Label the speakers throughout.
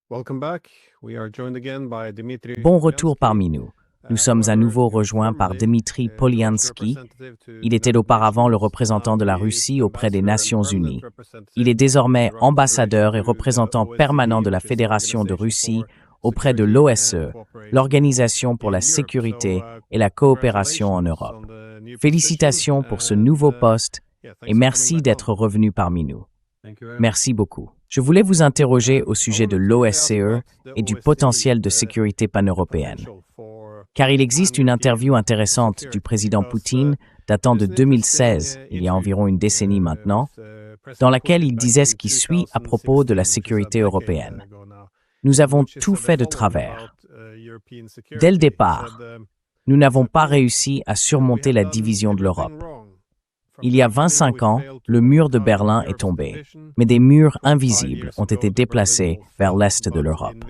Speaker 1: Bon retour parmi nous. Nous sommes à nouveau rejoints par Dmitry Polyansky. Il était auparavant le représentant de la Russie auprès des Nations Unies. Il est désormais ambassadeur et représentant permanent de la Fédération de Russie auprès de l'OSCE, l'Organisation pour la sécurité et la coopération en Europe. Félicitations pour ce nouveau poste et merci d'être revenu parmi nous. Merci beaucoup. Je voulais vous interroger au sujet de l'OSCE et du potentiel de sécurité pan-européenne. Car il existe une interview intéressante du président Poutine datant de 2016, il y a environ une décennie maintenant, dans laquelle il disait ce qui suit à propos de la sécurité européenne. Nous avons tout fait de travers. Dès le départ, nous n'avons pas réussi à surmonter la division de l'Europe. Il y a 25 ans, le mur de Berlin est tombé, mais des murs invisibles ont été déplacés vers l'est de l'Europe.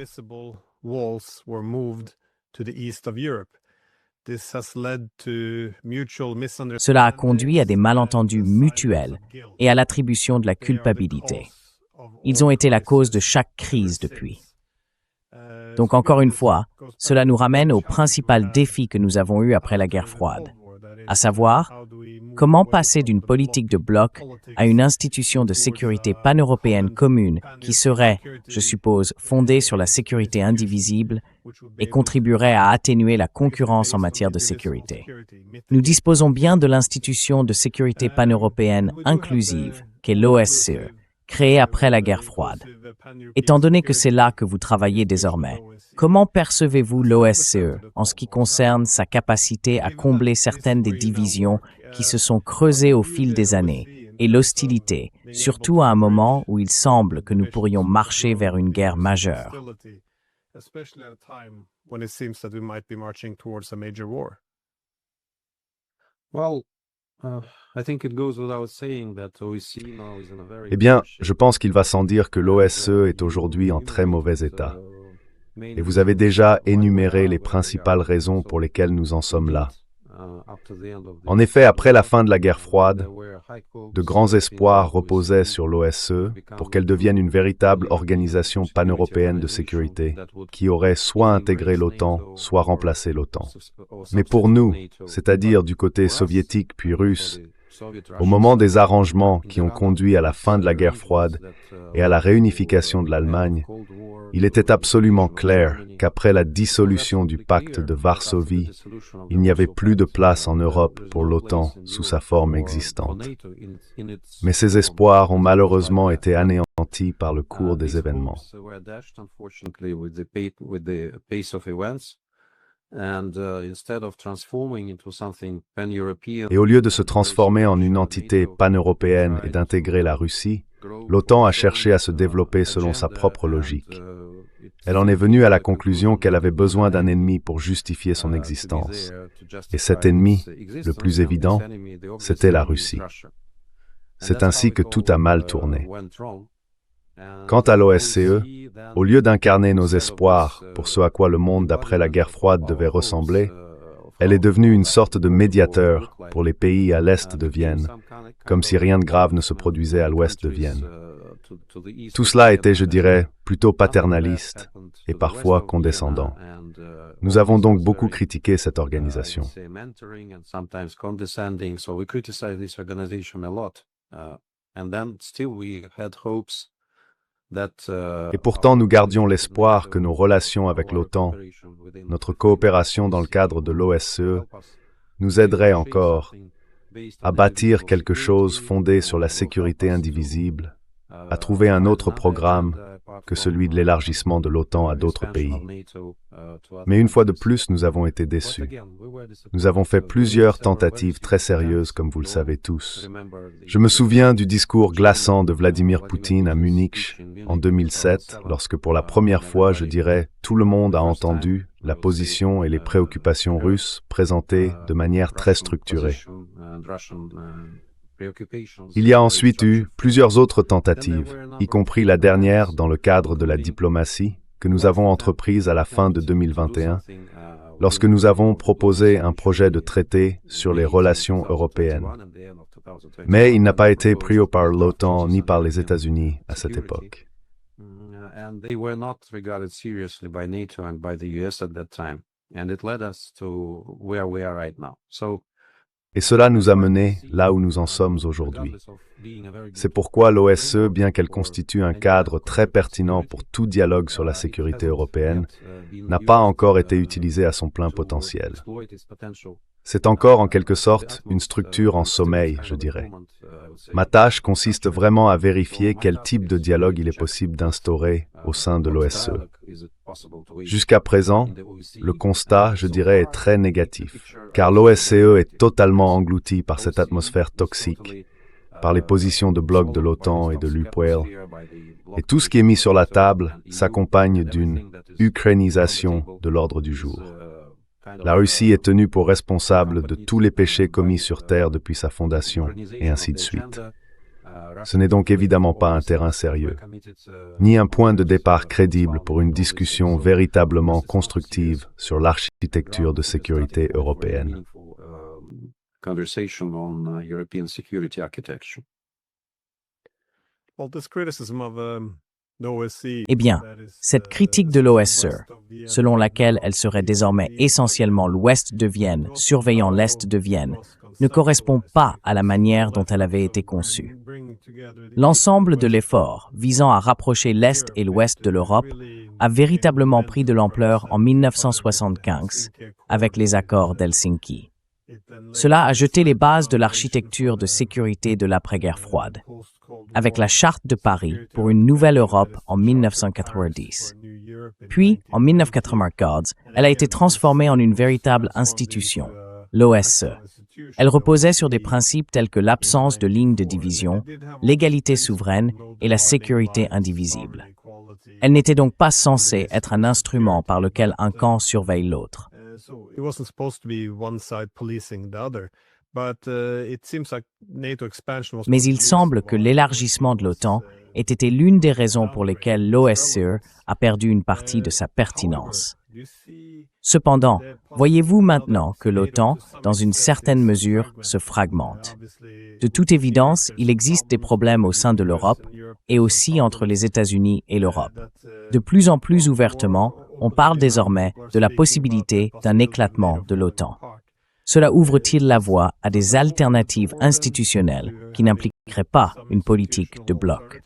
Speaker 1: Cela a conduit à des malentendus mutuels et à l'attribution de la culpabilité. Ils ont été la cause de chaque crise depuis. Donc encore une fois, cela nous ramène au principal défi que nous avons eu après la guerre froide, à savoir, comment passer d'une politique de bloc à une institution de sécurité pan-européenne commune qui serait, je suppose, fondée sur la sécurité indivisible et contribuerait à atténuer la concurrence en matière de sécurité. Nous disposons bien de l'institution de sécurité pan-européenne inclusive, qu'est l'OSCE, créée après la guerre froide. Étant donné que c'est là que vous travaillez désormais, comment percevez-vous l'OSCE en ce qui concerne sa capacité à combler certaines des divisions qui se sont creusées au fil des années et l'hostilité, surtout à un moment où il semble que nous pourrions marcher vers une guerre majeure?
Speaker 2: Eh bien, je pense qu'il va sans dire que l'OSCE est aujourd'hui en très mauvais état. Et vous avez déjà énuméré les principales raisons pour lesquelles nous en sommes là. En effet, après la fin de la guerre froide, de grands espoirs reposaient sur l'OSCE pour qu'elle devienne une véritable organisation pan-européenne de sécurité qui aurait soit intégré l'OTAN, soit remplacé l'OTAN. Mais pour nous, c'est-à-dire du côté soviétique puis russe, au moment des arrangements qui ont conduit à la fin de la guerre froide et à la réunification de l'Allemagne, il était absolument clair qu'après la dissolution du pacte de Varsovie, il n'y avait plus de place en Europe pour l'OTAN sous sa forme existante. Mais ces espoirs ont malheureusement été anéantis par le cours des événements. Et au lieu de se transformer en une entité pan-européenne et d'intégrer la Russie, l'OTAN a cherché à se développer selon sa propre logique. Elle en est venue à la conclusion qu'elle avait besoin d'un ennemi pour justifier son existence. Et cet ennemi, le plus évident, c'était la Russie. C'est ainsi que tout a mal tourné. Quant à l'OSCE, au lieu d'incarner nos espoirs pour ce à quoi le monde d'après la guerre froide devait ressembler, elle est devenue une sorte de médiateur pour les pays à l'est de Vienne, comme si rien de grave ne se produisait à l'ouest de Vienne. Tout cela était, je dirais, plutôt paternaliste et parfois condescendant. Nous avons donc beaucoup critiqué cette organisation. Et pourtant, nous gardions l'espoir que nos relations avec l'OTAN, notre coopération dans le cadre de l'OSCE, nous aideraient encore à bâtir quelque chose fondé sur la sécurité indivisible, à trouver un autre programme que celui de l'élargissement de l'OTAN à d'autres pays. Mais une fois de plus, nous avons été déçus. Nous avons fait plusieurs tentatives très sérieuses, comme vous le savez tous. Je me souviens du discours glaçant de Vladimir Poutine à Munich en 2007, lorsque pour la première fois, je dirais, tout le monde a entendu la position et les préoccupations russes présentées de manière très structurée. Il y a ensuite eu plusieurs autres tentatives, y compris la dernière dans le cadre de la diplomatie que nous avons entreprise à la fin de 2021, lorsque nous avons proposé un projet de traité sur les relations européennes. Mais il n'a pas été pris par l'OTAN ni par les États-Unis à cette époque. Et cela nous a menés là où nous en sommes aujourd'hui. C'est pourquoi l'OSCE, bien qu'elle constitue un cadre très pertinent pour tout dialogue sur la sécurité européenne, n'a pas encore été utilisée à son plein potentiel. C'est encore en quelque sorte une structure en sommeil, je dirais. Ma tâche consiste vraiment à vérifier quel type de dialogue il est possible d'instaurer au sein de l'OSCE. Jusqu'à présent, le constat, je dirais, est très négatif, car l'OSCE est totalement englouti par cette atmosphère toxique, par les positions de bloc de l'OTAN et de l'UPOEL, et tout ce qui est mis sur la table s'accompagne d'une ukrainisation de l'ordre du jour. La Russie est tenue pour responsable de tous les péchés commis sur Terre depuis sa fondation, et ainsi de suite. Ce n'est donc évidemment pas un terrain sérieux, ni un point de départ crédible pour une discussion véritablement constructive sur l'architecture de sécurité européenne.
Speaker 1: Eh bien, cette critique de l'OSCE, selon laquelle elle serait désormais essentiellement l'ouest de Vienne, surveillant l'est de Vienne, ne correspond pas à la manière dont elle avait été conçue. L'ensemble de l'effort visant à rapprocher l'est et l'ouest de l'Europe a véritablement pris de l'ampleur en 1975 avec les accords d'Helsinki. Cela a jeté les bases de l'architecture de sécurité de l'après-guerre froide, avec la Charte de Paris pour une nouvelle Europe en 1990. Puis, en 1994, elle a été transformée en une véritable institution, l'OSCE. Elle reposait sur des principes tels que l'absence de ligne de division, l'égalité souveraine et la sécurité indivisible. Elle n'était donc pas censée être un instrument par lequel un camp surveille l'autre. Mais il semble que l'élargissement de l'OTAN ait été l'une des raisons pour lesquelles l'OSCE a perdu une partie de sa pertinence. Cependant, voyez-vous maintenant que l'OTAN, dans une certaine mesure, se fragmente. De toute évidence, il existe des problèmes au sein de l'Europe et aussi entre les États-Unis et l'Europe. De plus en plus ouvertement, on parle désormais de la possibilité d'un éclatement de l'OTAN. Cela ouvre-t-il la voie à des alternatives institutionnelles qui n'impliqueraient pas une politique de bloc?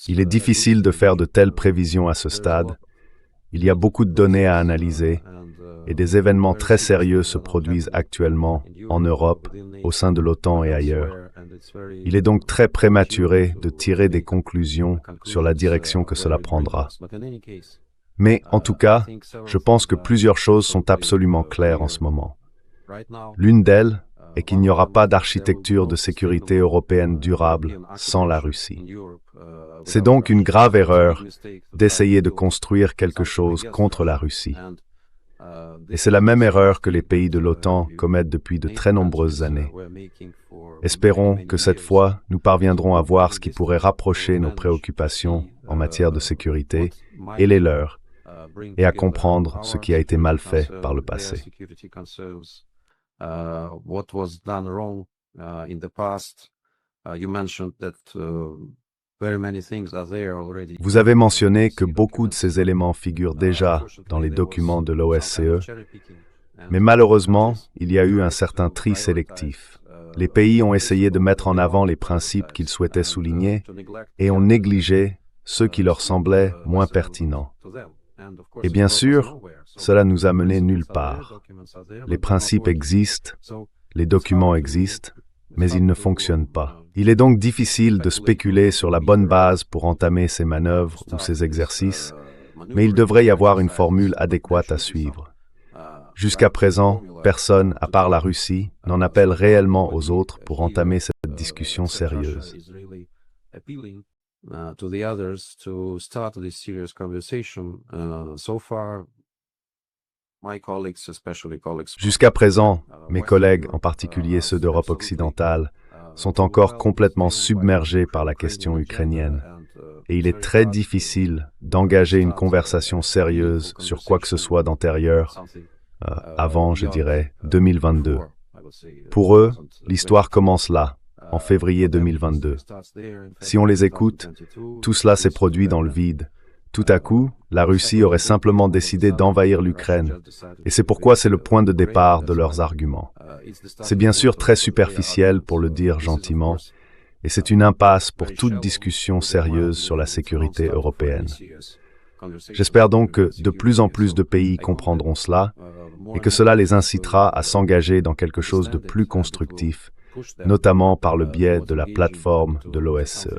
Speaker 2: Il est difficile de faire de telles prévisions à ce stade. Il y a beaucoup de données à analyser et des événements très sérieux se produisent actuellement en Europe, au sein de l'OTAN et ailleurs. Il est donc très prématuré de tirer des conclusions sur la direction que cela prendra. Mais en tout cas, je pense que plusieurs choses sont absolument claires en ce moment. L'une d'elles est qu'il n'y aura pas d'architecture de sécurité européenne durable sans la Russie. C'est donc une grave erreur d'essayer de construire quelque chose contre la Russie. Et c'est la même erreur que les pays de l'OTAN commettent depuis de très nombreuses années. Espérons que cette fois, nous parviendrons à voir ce qui pourrait rapprocher nos préoccupations en matière de sécurité et les leurs, et à comprendre ce qui a été mal fait par le passé. Vous avez mentionné que beaucoup de ces éléments figurent déjà dans les documents de l'OSCE, mais malheureusement, il y a eu un certain tri sélectif. Les pays ont essayé de mettre en avant les principes qu'ils souhaitaient souligner et ont négligé ceux qui leur semblaient moins pertinents. Et bien sûr, cela nous a menés nulle part. Les principes existent, les documents existent, mais ils ne fonctionnent pas. Il est donc difficile de spéculer sur la bonne base pour entamer ces manœuvres ou ces exercices, mais il devrait y avoir une formule adéquate à suivre. Jusqu'à présent, personne, à part la Russie, n'en appelle réellement aux autres pour entamer cette discussion sérieuse. Jusqu'à présent, mes collègues, en particulier ceux d'Europe occidentale, sont encore complètement submergés par la question ukrainienne. Et il est très difficile d'engager une conversation sérieuse sur quoi que ce soit d'antérieur, avant, je dirais, 2022. Pour eux, l'histoire commence là, en février 2022. Si on les écoute, tout cela s'est produit dans le vide. Tout à coup, la Russie aurait simplement décidé d'envahir l'Ukraine, et c'est pourquoi c'est le point de départ de leurs arguments. C'est bien sûr très superficiel pour le dire gentiment, et c'est une impasse pour toute discussion sérieuse sur la sécurité européenne. J'espère donc que de plus en plus de pays comprendront cela, et que cela les incitera à s'engager dans quelque chose de plus constructif, notamment par le biais de la plateforme de l'OSCE.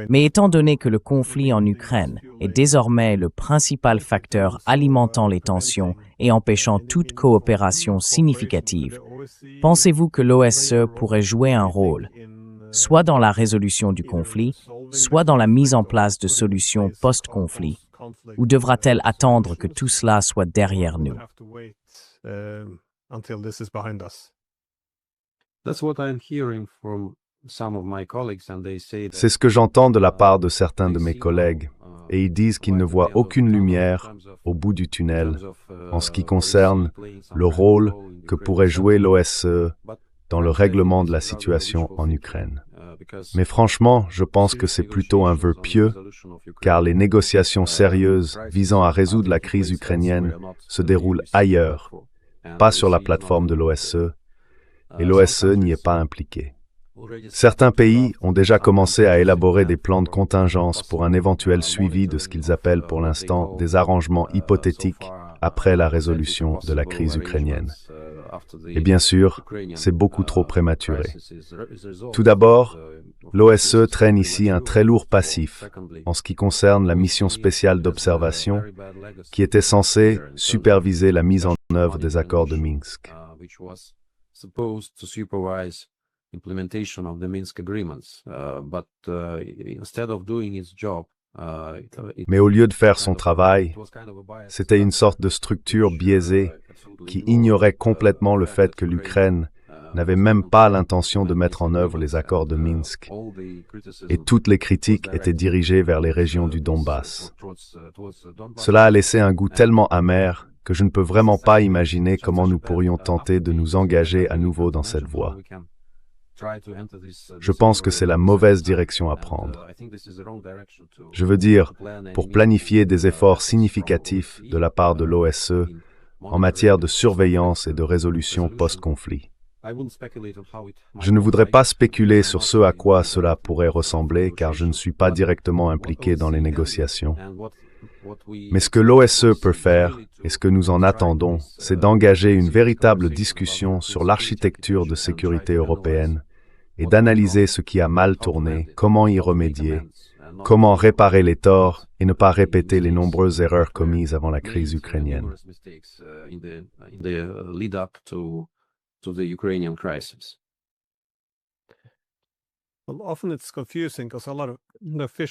Speaker 1: Mais étant donné que le conflit en Ukraine est désormais le principal facteur alimentant les tensions et empêchant toute coopération significative, pensez-vous que l'OSCE pourrait jouer un rôle, soit dans la résolution du conflit, soit dans la mise en place de solutions post-conflit, ou devra-t-elle attendre que tout cela soit derrière nous?
Speaker 2: C'est ce que j'entends de la part de certains de mes collègues, et ils disent qu'ils ne voient aucune lumière au bout du tunnel en ce qui concerne le rôle que pourrait jouer l'OSCE dans le règlement de la situation en Ukraine. Mais franchement, je pense que c'est plutôt un vœu pieux, car les négociations sérieuses visant à résoudre la crise ukrainienne se déroulent ailleurs, pas sur la plateforme de l'OSCE, et l'OSCE n'y est pas impliqué. Certains pays ont déjà commencé à élaborer des plans de contingence pour un éventuel suivi de ce qu'ils appellent pour l'instant des arrangements hypothétiques après la résolution de la crise ukrainienne. Et bien sûr, c'est beaucoup trop prématuré. Tout d'abord, l'OSCE traîne ici un très lourd passif en ce qui concerne la mission spéciale d'observation qui était censée superviser la mise en œuvre des accords de Minsk. Mais au lieu de faire son travail, c'était une sorte de structure biaisée qui ignorait complètement le fait que l'Ukraine n'avait même pas l'intention de mettre en œuvre les accords de Minsk. Et toutes les critiques étaient dirigées vers les régions du Donbass. Cela a laissé un goût tellement amer que je ne peux vraiment pas imaginer comment nous pourrions tenter de nous engager à nouveau dans cette voie. Je pense que c'est la mauvaise direction à prendre. Je veux dire, pour planifier des efforts significatifs de la part de l'OSCE en matière de surveillance et de résolution post-conflit. Je ne voudrais pas spéculer sur ce à quoi cela pourrait ressembler car je ne suis pas directement impliqué dans les négociations. Mais ce que l'OSCE peut faire, et ce que nous en attendons, c'est d'engager une véritable discussion sur l'architecture de sécurité européenne et d'analyser ce qui a mal tourné, comment y remédier, comment réparer les torts et ne pas répéter les nombreuses erreurs commises avant la crise ukrainienne.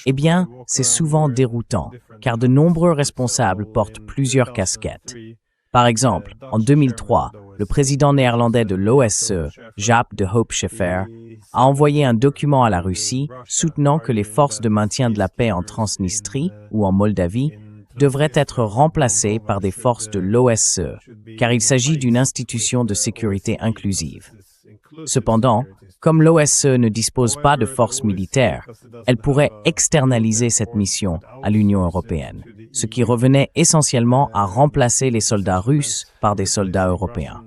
Speaker 1: Eh bien, c'est souvent déroutant, car de nombreux responsables portent plusieurs casquettes. Par exemple, en 2003, le président néerlandais de l'OSCE, Jaap de Hoop Scheffer, a envoyé un document à la Russie soutenant que les forces de maintien de la paix en Transnistrie ou en Moldavie devraient être remplacées par des forces de l'OSCE, car il s'agit d'une institution de sécurité inclusive. Cependant, comme l'OSCE ne dispose pas de forces militaires, elle pourrait externaliser cette mission à l'Union européenne, ce qui revenait essentiellement à remplacer les soldats russes par des soldats européens.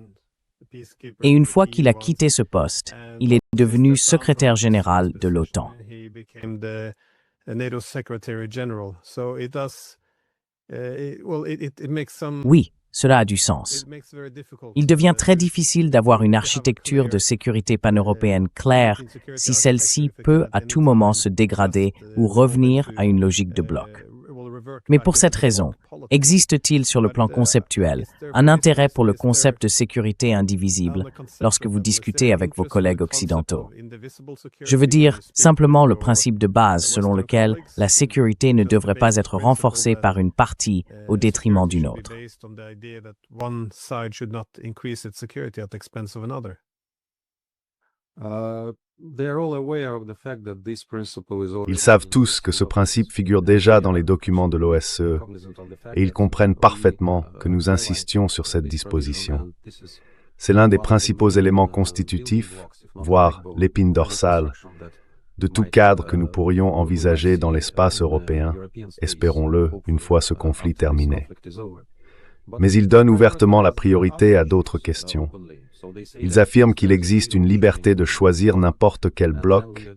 Speaker 1: Et une fois qu'il a quitté ce poste, il est devenu secrétaire général de l'OTAN. Oui, cela a du sens. Il devient très difficile d'avoir une architecture de sécurité pan-européenne claire si celle-ci peut à tout moment se dégrader ou revenir à une logique de bloc. Mais pour cette raison, existe-t-il sur le plan conceptuel un intérêt pour le concept de sécurité indivisible lorsque vous discutez avec vos collègues occidentaux? Je veux dire simplement le principe de base selon lequel la sécurité ne devrait pas être renforcée par une partie au détriment d'une autre.
Speaker 2: Ils savent tous que ce principe figure déjà dans les documents de l'OSCE et ils comprennent parfaitement que nous insistions sur cette disposition. C'est l'un des principaux éléments constitutifs, voire l'épine dorsale, de tout cadre que nous pourrions envisager dans l'espace européen, espérons-le, une fois ce conflit terminé. Mais ils donnent ouvertement la priorité à d'autres questions. Ils affirment qu'il existe une liberté de choisir n'importe quel bloc,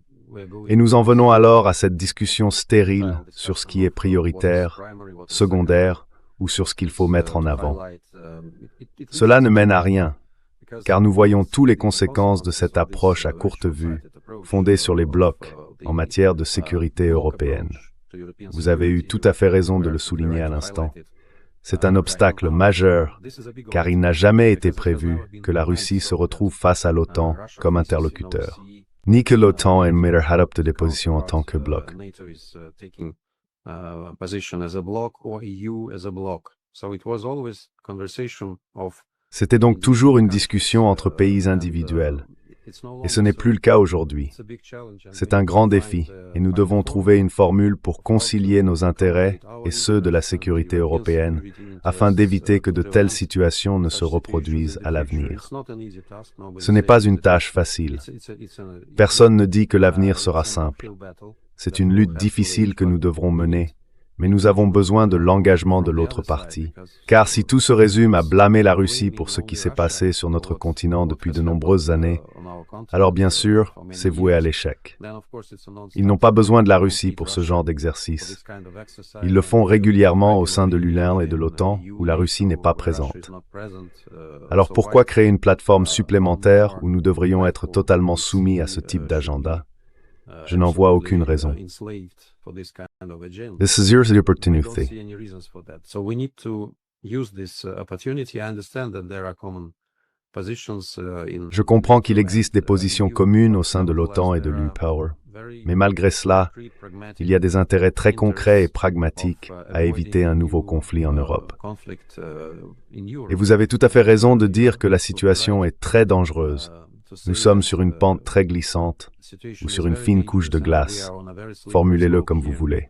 Speaker 2: et nous en venons alors à cette discussion stérile sur ce qui est prioritaire, secondaire, ou sur ce qu'il faut mettre en avant. Cela ne mène à rien, car nous voyons toutes les conséquences de cette approche à courte vue, fondée sur les blocs, en matière de sécurité européenne. Vous avez eu tout à fait raison de le souligner à l'instant. C'est un obstacle majeur, car il n'a jamais été prévu que la Russie se retrouve face à l'OTAN comme interlocuteur, ni que l'OTAN ait adopté des positions en tant que bloc. C'était donc toujours une discussion entre pays individuels. Et ce n'est plus le cas aujourd'hui. C'est un grand défi, et nous devons trouver une formule pour concilier nos intérêts et ceux de la sécurité européenne, afin d'éviter que de telles situations ne se reproduisent à l'avenir. Ce n'est pas une tâche facile. Personne ne dit que l'avenir sera simple. C'est une lutte difficile que nous devrons mener, mais nous avons besoin de l'engagement de l'autre partie. Car si tout se résume à blâmer la Russie pour ce qui s'est passé sur notre continent depuis de nombreuses années, alors bien sûr, c'est voué à l'échec. Ils n'ont pas besoin de la Russie pour ce genre d'exercice. Ils le font régulièrement au sein de l'UE et de l'OTAN, où la Russie n'est pas présente. Alors pourquoi créer une plateforme supplémentaire où nous devrions être totalement soumis à ce type d'agenda? Je n'en vois aucune raison. This is your opportunity. Je comprends qu'il existe des positions communes au sein de l'OTAN et de l'UPower, mais malgré cela, il y a des intérêts très concrets et pragmatiques à éviter un nouveau conflit en Europe. Et vous avez tout à fait raison de dire que la situation est très dangereuse. Nous sommes sur une pente très glissante ou sur une fine couche de glace. Formulez-le comme vous voulez.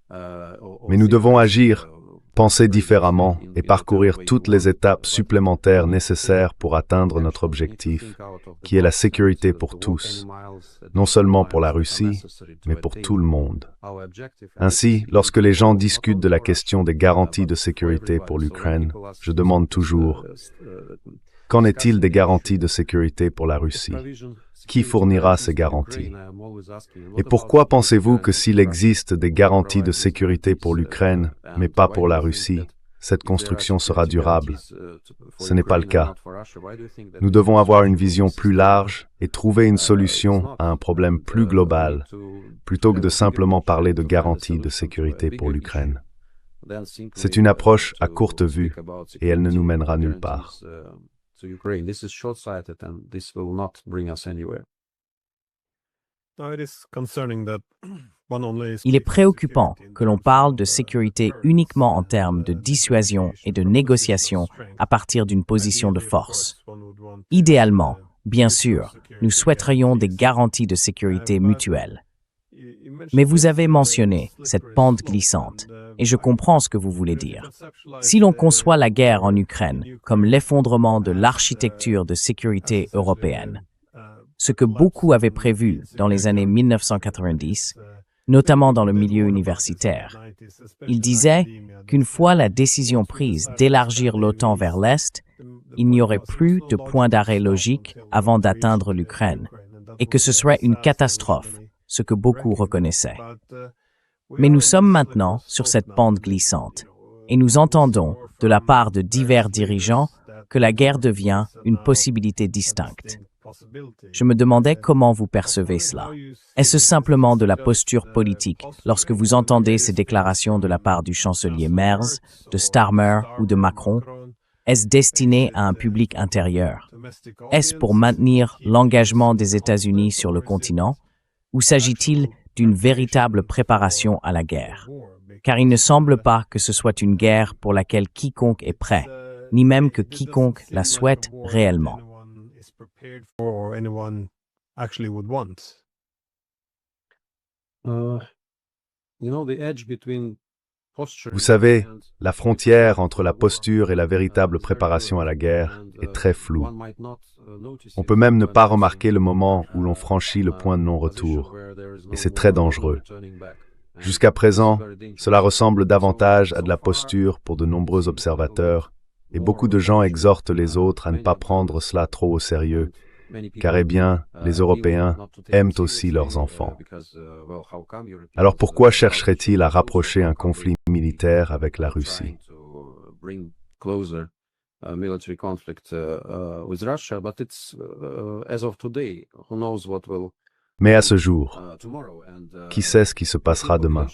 Speaker 2: Mais nous devons agir, penser différemment et parcourir toutes les étapes supplémentaires nécessaires pour atteindre notre objectif, qui est la sécurité pour tous, non seulement pour la Russie, mais pour tout le monde. Ainsi, lorsque les gens discutent de la question des garanties de sécurité pour l'Ukraine, je demande toujours: qu'en est-il des garanties de sécurité pour la Russie? Qui fournira ces garanties? Et pourquoi pensez-vous que s'il existe des garanties de sécurité pour l'Ukraine, mais pas pour la Russie, cette construction sera durable? Ce n'est pas le cas. Nous devons avoir une vision plus large et trouver une solution à un problème plus global, plutôt que de simplement parler de garanties de sécurité pour l'Ukraine. C'est une approche à courte vue, et elle ne nous mènera nulle part.
Speaker 3: This is short-sighted and this will not bring us anywhere.
Speaker 1: Il est préoccupant que l'on parle de sécurité uniquement en termes de dissuasion et de négociation à partir d'une position de force. Idéalement, bien sûr, nous souhaiterions des garanties de sécurité mutuelles. Mais vous avez mentionné cette pente glissante, et je comprends ce que vous voulez dire. Si l'on conçoit la guerre en Ukraine comme l'effondrement de l'architecture de sécurité européenne, ce que beaucoup avaient prévu dans les années 1990, notamment dans le milieu universitaire, ils disaient qu'une fois la décision prise d'élargir l'OTAN vers l'Est, il n'y aurait plus de point d'arrêt logique avant d'atteindre l'Ukraine, et que ce serait une catastrophe, ce que beaucoup reconnaissaient. Mais nous sommes maintenant sur cette pente glissante, et nous entendons, de la part de divers dirigeants, que la guerre devient une possibilité distincte. Je me demandais comment vous percevez cela. Est-ce simplement de la posture politique lorsque vous entendez ces déclarations de la part du chancelier Merz, de Starmer ou de Macron? Est-ce destiné à un public intérieur? Est-ce pour maintenir l'engagement des États-Unis sur le continent? Ou s'agit-il d'une véritable préparation à la guerre? Car il ne semble pas que ce soit une guerre pour laquelle quiconque est prêt, ni même que quiconque la souhaite réellement.
Speaker 3: actually would want. You know, the edge between posture
Speaker 2: Vous savez,
Speaker 3: and
Speaker 2: la frontière entre la posture et la véritable préparation à la guerre est très floue.
Speaker 3: one might not notice
Speaker 2: On
Speaker 3: it,
Speaker 2: peut même ne
Speaker 3: but
Speaker 2: pas
Speaker 3: it's,
Speaker 2: remarquer le moment où l'on franchit le point de non-retour. Et c'est très dangereux. Jusqu'à présent, cela ressemble davantage à de la posture pour de nombreux observateurs, et beaucoup de gens exhortent les autres à ne pas prendre cela trop au sérieux, car eh bien, les Européens aiment aussi leurs enfants. Alors pourquoi chercherait-il à rapprocher un conflit militaire avec la Russie?
Speaker 3: Military conflict with Russia, but it's as of today, who knows what will
Speaker 2: Mais à ce jour,
Speaker 3: tomorrow,
Speaker 2: qui sait ce qui se passera demain?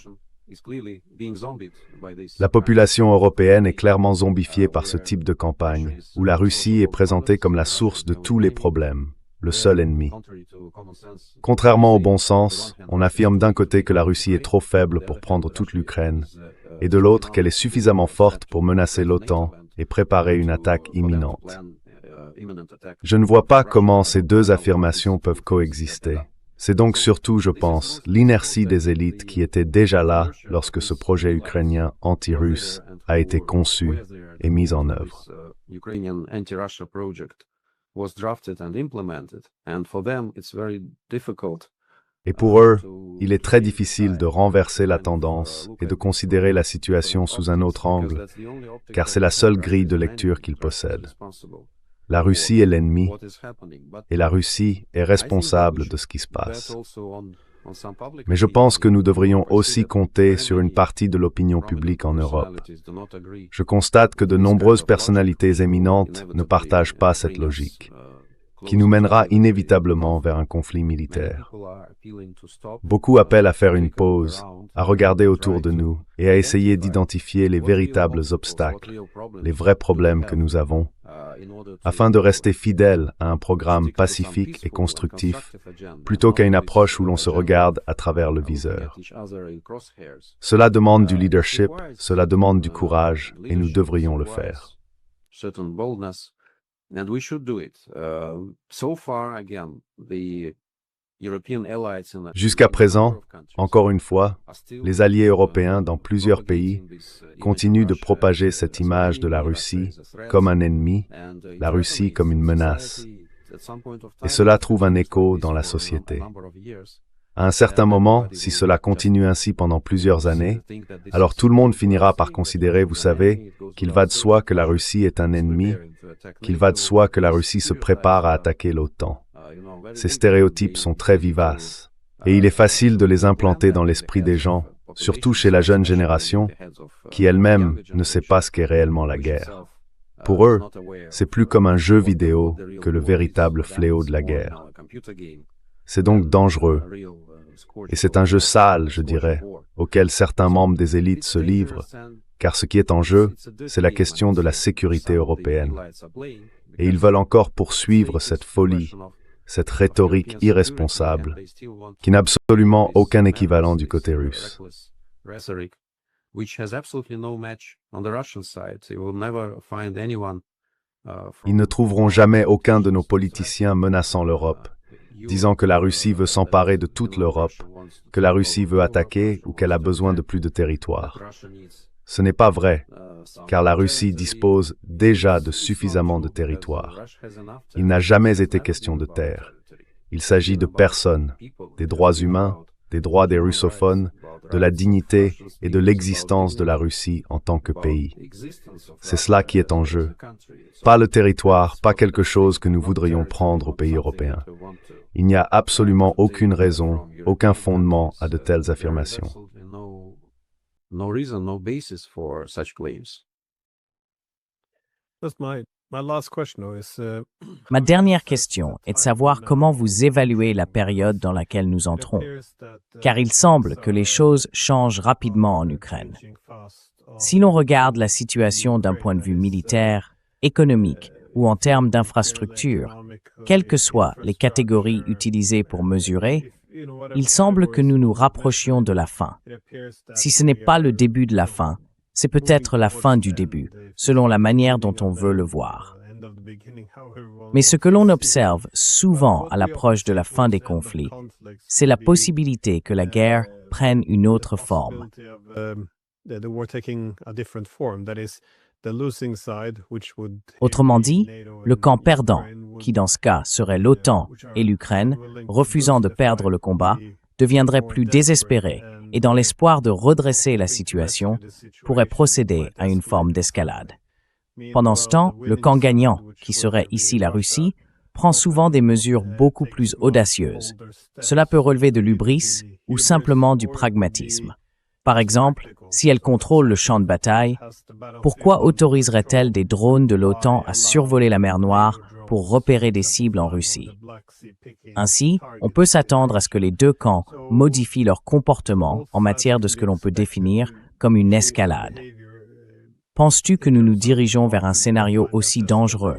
Speaker 3: is clearly being zombied by this.
Speaker 2: La population européenne est clairement zombifiée par ce type de campagne, où la Russie est présentée comme la source de tous les problèmes, le seul ennemi. Contrairement au bon sens, on affirme d'un côté que la Russie est trop faible pour prendre toute l'Ukraine, et de l'autre qu'elle est suffisamment forte pour menacer l'OTAN et préparer une attaque imminente. Je ne vois pas comment ces deux affirmations peuvent coexister. C'est donc surtout, je pense, l'inertie des élites qui étaient déjà là lorsque ce projet ukrainien anti-russe a été conçu et mis en œuvre.
Speaker 3: Ukrainian anti-Russia project was drafted and implemented, and for them it's very difficult.
Speaker 2: Et pour eux, il est très difficile de renverser la tendance et de considérer la situation sous un autre angle, car c'est la seule grille de lecture qu'ils possèdent. La Russie est l'ennemi, et la Russie est responsable de ce qui se passe. Mais je pense que nous devrions aussi compter sur une partie de l'opinion publique en Europe. Je constate que de nombreuses personnalités éminentes ne partagent pas cette logique, qui nous mènera inévitablement vers un conflit militaire. Beaucoup appellent à faire une pause, à regarder autour de nous et à essayer d'identifier les véritables obstacles, les vrais problèmes que nous avons, afin de rester fidèles à un programme pacifique et constructif, plutôt qu'à une approche où l'on se regarde à travers le viseur. Cela demande du leadership, cela demande du courage, et nous devrions le faire.
Speaker 3: And we should do it. So far, again, the European allies in
Speaker 2: Jusqu'à présent, encore une fois, les alliés européens dans plusieurs pays continuent de propager cette image de la Russie comme un ennemi, la Russie comme une menace. Et cela trouve un écho dans la société. À un certain moment, si cela continue ainsi pendant plusieurs années, alors tout le monde finira par considérer, vous savez, qu'il va de soi que la Russie est un ennemi, qu'il va de soi que la Russie se prépare à attaquer l'OTAN. Ces stéréotypes sont très vivaces, et il est facile de les implanter dans l'esprit des gens, surtout chez la jeune génération, qui elle-même ne sait pas ce qu'est réellement la guerre. Pour eux, c'est plus comme un jeu vidéo que le véritable fléau de la guerre. C'est donc dangereux. Et c'est un jeu sale, je dirais, auquel certains membres des élites se livrent, car ce qui est en jeu, c'est la question de la sécurité européenne. Et ils veulent encore poursuivre cette folie, cette rhétorique irresponsable, qui n'a absolument aucun équivalent du côté russe. Ils ne trouveront jamais aucun de nos politiciens menaçant l'Europe, disant que la Russie veut s'emparer de toute l'Europe, que la Russie veut attaquer ou qu'elle a besoin de plus de territoire. Ce n'est pas vrai, car la Russie dispose déjà de suffisamment de territoire. Il n'a jamais été question de terre. Il s'agit de personnes, des droits humains, des droits des russophones, de la dignité et de l'existence de la Russie en tant que pays. C'est cela qui est en jeu. Pas le territoire, pas quelque chose que nous voudrions prendre aux pays européens. Il n'y a absolument aucune raison, aucun fondement à de telles affirmations.
Speaker 1: Ma dernière question est de savoir comment vous évaluez la période dans laquelle nous entrons, car il semble que les choses changent rapidement en Ukraine. Si l'on regarde la situation d'un point de vue militaire, économique ou en termes d'infrastructure, quelles que soient les catégories utilisées pour mesurer, il semble que nous nous rapprochions de la fin. Si ce n'est pas le début de la fin, c'est peut-être la fin du début, selon la manière dont on veut le voir. Mais ce que l'on observe souvent à l'approche de la fin des conflits, c'est la possibilité que la guerre prenne une autre forme. Autrement dit, le camp perdant, qui dans ce cas serait l'OTAN et l'Ukraine, refusant de perdre le combat, deviendrait plus désespéré et dans l'espoir de redresser la situation, pourrait procéder à une forme d'escalade. Pendant ce temps, le camp gagnant, qui serait ici la Russie, prend souvent des mesures beaucoup plus audacieuses. Cela peut relever de l'hubris ou simplement du pragmatisme. Par exemple, si elle contrôle le champ de bataille, pourquoi autoriserait-elle des drones de l'OTAN à survoler la mer Noire pour repérer des cibles en Russie? Ainsi, on peut s'attendre à ce que les deux camps modifient leur comportement en matière de ce que l'on peut définir comme une escalade. Penses-tu que nous nous dirigeons vers un scénario aussi dangereux?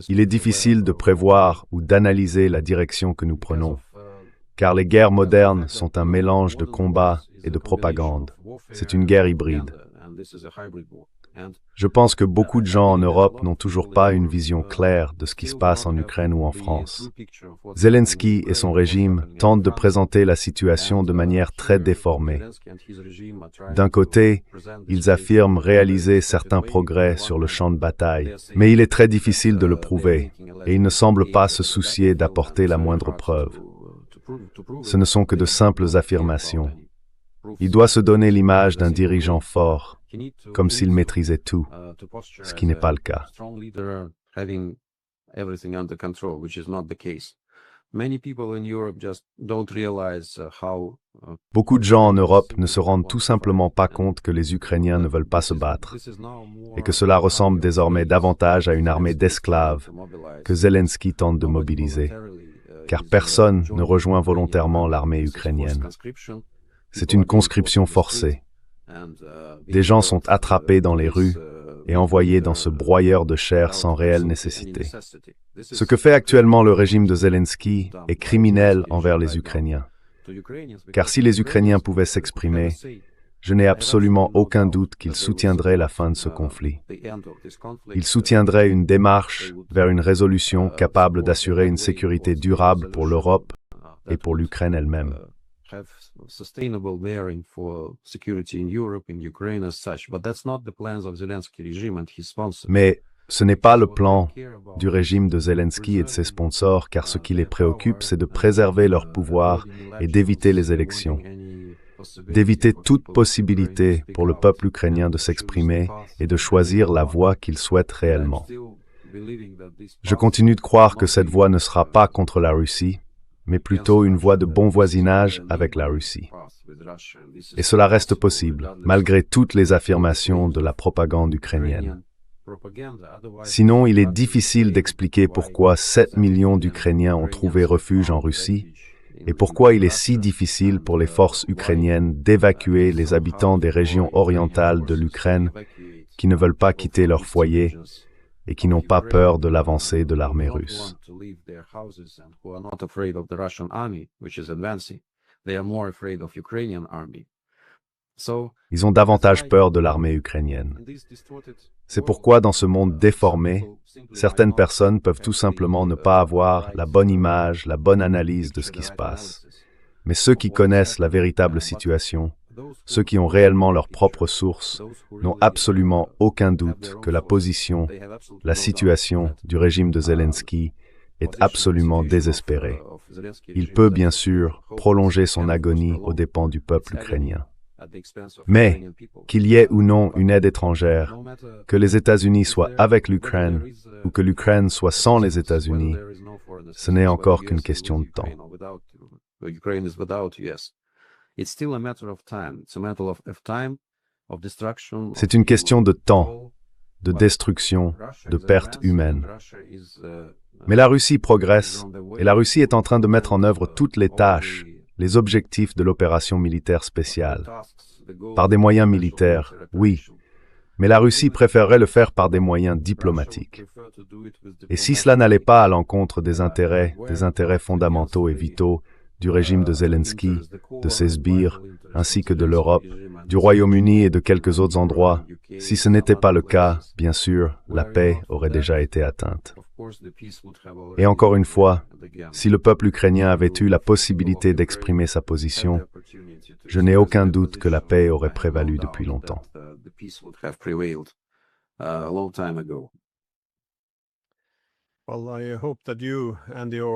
Speaker 2: Il est difficile de prévoir ou d'analyser la direction que nous prenons, car les guerres modernes sont un mélange de combat et de propagande. C'est une guerre hybride. Je pense que beaucoup de gens en Europe n'ont toujours pas une vision claire de ce qui se passe en Ukraine ou en France. Zelensky et son régime tentent de présenter la situation de manière très déformée. D'un côté, ils affirment réaliser certains progrès sur le champ de bataille, mais il est très difficile de le prouver, et ils ne semblent pas se soucier d'apporter la moindre preuve. Ce ne sont que de simples affirmations. Il doit se donner l'image d'un dirigeant fort, comme s'il maîtrisait tout, ce qui n'est pas le cas. Beaucoup de gens en Europe ne se rendent tout simplement pas compte que les Ukrainiens ne veulent pas se battre, et que cela ressemble désormais davantage à une armée d'esclaves que Zelensky tente de mobiliser, car personne ne rejoint volontairement l'armée ukrainienne. C'est une conscription forcée. Des gens sont attrapés dans les rues et envoyés dans ce broyeur de chair sans réelle nécessité. Ce que fait actuellement le régime de Zelensky est criminel envers les Ukrainiens. Car si les Ukrainiens pouvaient s'exprimer, je n'ai absolument aucun doute qu'ils soutiendraient la fin de ce conflit. Ils soutiendraient une démarche vers une résolution capable d'assurer une sécurité durable pour l'Europe et pour l'Ukraine elle-même. Mais ce n'est pas le plan du régime de Zelensky et de ses sponsors, car ce qui les préoccupe, c'est de préserver leur pouvoir et d'éviter les élections, d'éviter toute possibilité pour le peuple ukrainien de s'exprimer et de choisir la voie qu'il souhaite réellement. Je continue de croire que cette voie ne sera pas contre la Russie, mais plutôt une voie de bon voisinage avec la Russie. Et cela reste possible, malgré toutes les affirmations de la propagande ukrainienne. Sinon, il est difficile d'expliquer pourquoi 7 millions d'Ukrainiens ont trouvé refuge en Russie et pourquoi il est si difficile pour les forces ukrainiennes d'évacuer les habitants des régions orientales de l'Ukraine qui ne veulent pas quitter leur foyer et qui n'ont pas peur de l'avancée de l'armée russe. Ils ont davantage peur de l'armée ukrainienne. C'est pourquoi dans ce monde déformé, certaines personnes peuvent tout simplement ne pas avoir la bonne image, la bonne analyse de ce qui se passe. Mais ceux qui connaissent la véritable situation, ceux qui ont réellement leurs propres sources, n'ont absolument aucun doute que la position, la situation du régime de Zelensky est absolument désespérée. Il peut bien sûr prolonger son agonie aux dépens du peuple ukrainien. Mais, qu'il y ait ou non une aide étrangère, que les États-Unis soient avec l'Ukraine ou que l'Ukraine soit sans les États-Unis, ce n'est encore qu'une question de temps. C'est une question de temps, de destruction, de perte humaine. Mais la Russie progresse, et la Russie est en train de mettre en œuvre toutes les tâches, les objectifs de l'opération militaire spéciale. Par des moyens militaires, oui, mais la Russie préférerait le faire par des moyens diplomatiques. Et si cela n'allait pas à l'encontre des intérêts fondamentaux et vitaux du régime de Zelensky, de ses sbires, ainsi que de l'Europe, du Royaume-Uni et de quelques autres endroits. Si ce n'était pas le cas, bien sûr, la paix aurait déjà été atteinte. Et encore une fois, si le peuple ukrainien avait eu la possibilité d'exprimer sa position, je n'ai aucun doute que la paix aurait prévalu depuis longtemps.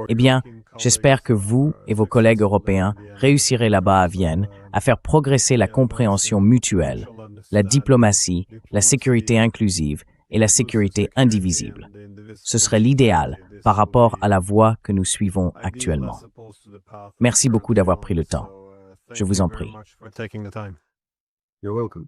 Speaker 1: Eh bien, j'espère que vous et vos collègues européens réussirez là-bas à Vienne à faire progresser la compréhension mutuelle, la diplomatie, la sécurité inclusive et la sécurité indivisible. Ce serait l'idéal par rapport à la voie que nous suivons actuellement. Merci beaucoup d'avoir pris le temps. Je vous en prie.
Speaker 3: You're welcome.